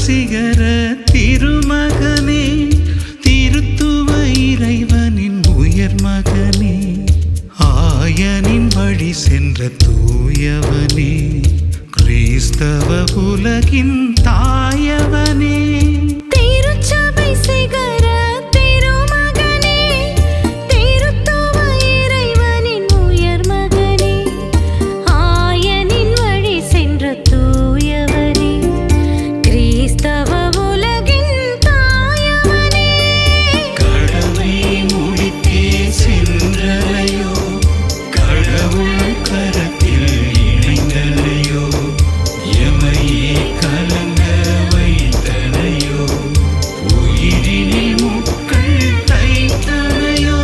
சிகர திருமகனே, திருத்துவ இறைவனின் உயர் மகனே, ஆயனின் வழி சென்ற தூயவனே, கிறிஸ்தவ உலகின் தாயவனே. திருச்சபை சிகர திருமகனே, திருத்துவ இறைவனின் உயர் மகனே, ஆயனின் வழி சென்ற தூயவனே, கிறிஸ்தவ உலகின் தாயவனே. கடமை முடித்தே சென்றலையோ, கடவுள் கரத்தில் இணைந்தலையோ, எமையே கலங்க வைத்தனையோ, உயிரினில் முட்கள் தைத்தனையோ.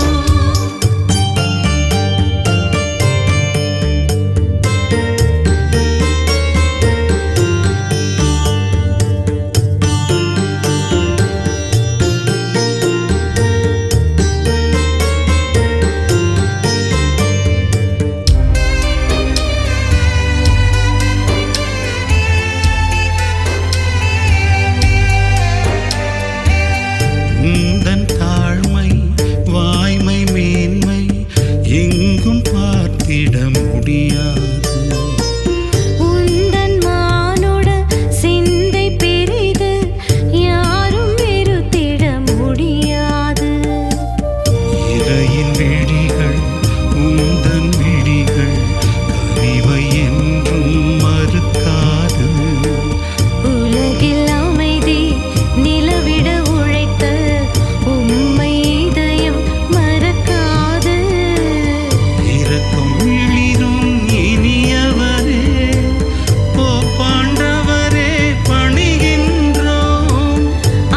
உந்தன் தாழ்மை வாய்மை மேன்மை எங்கும் பார்த்திட முடியாது. உந்தன் மானுட சிந்தை பெரிது, யாரும் வெறுத்திட முடியாது. இறையின் விழிகள் உந்தன் விழிகள் கனிவை என்றும் மறுக்காது. உலகில் அமைதி நிலவிட உழைத்த உம்மை இதயம் மறக்காது. இரக்கம் எழிலும் இனியவரே, போப்பாண்டவரே பணிகின்றோம்.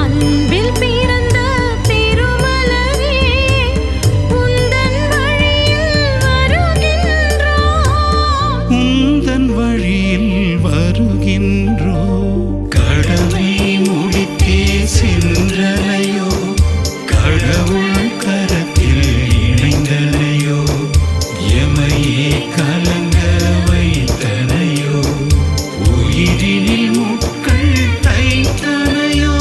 அன்பில் பிறந்த திருமலரே, உந்தன் வழியில் வருகின்றோம். உந்தன் வழியில் வருகின்றோ. கடமை முடித்தே சென்றலையோ, கடவுள் கரத்தில் இணைந்தலையோ, எமையே கலங்க வைத்தனையோ, உயிரினில் முட்கள் தைத்தனையோ.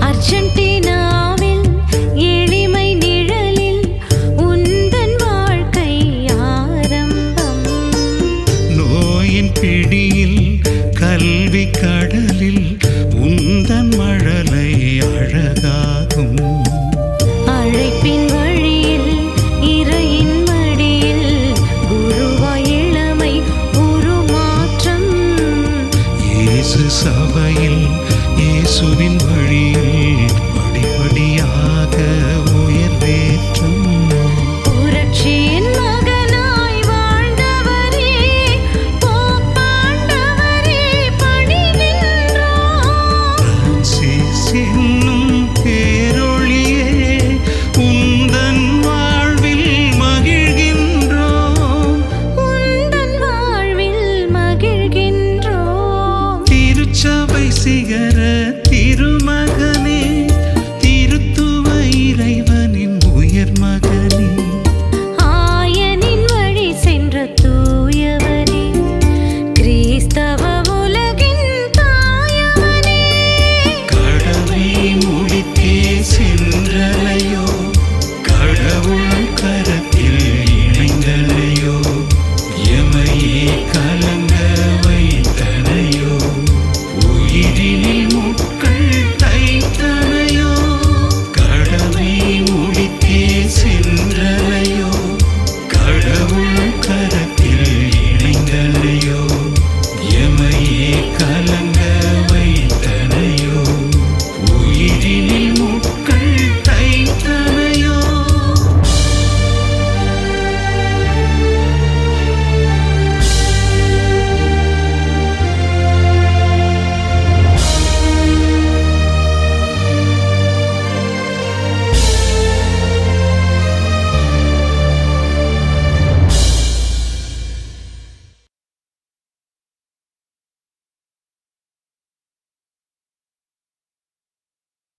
அர்ஜென்டினாவில் எளிமை நிழலில் உந்தன் வாழ்க்கை ஆரம்பம். நோயின் பிடியில் கல்வி கடலில் உந்தன் மழலை அழகாகும். அழைப்பின் வழியில் இறையின் மடியில் குருவாய் இளமை உருமாற்றம். இயேசு சபையில் இயேசுவின் வழியில் படிப்படியாக உயர்வேற்றம். புரட்சியின் மகனாய் வாழ்ந்தவரே, போப்பாண்டவரே பணிகின்றோம். பிரான்சிஸ் என்னும் பேரொளியே, உந்தன் வாழ்வில் மகிழ்கின்றோம். உந்தன் வாழ்வில் மகிழ்கின்றோம். திருச்சபை சிகர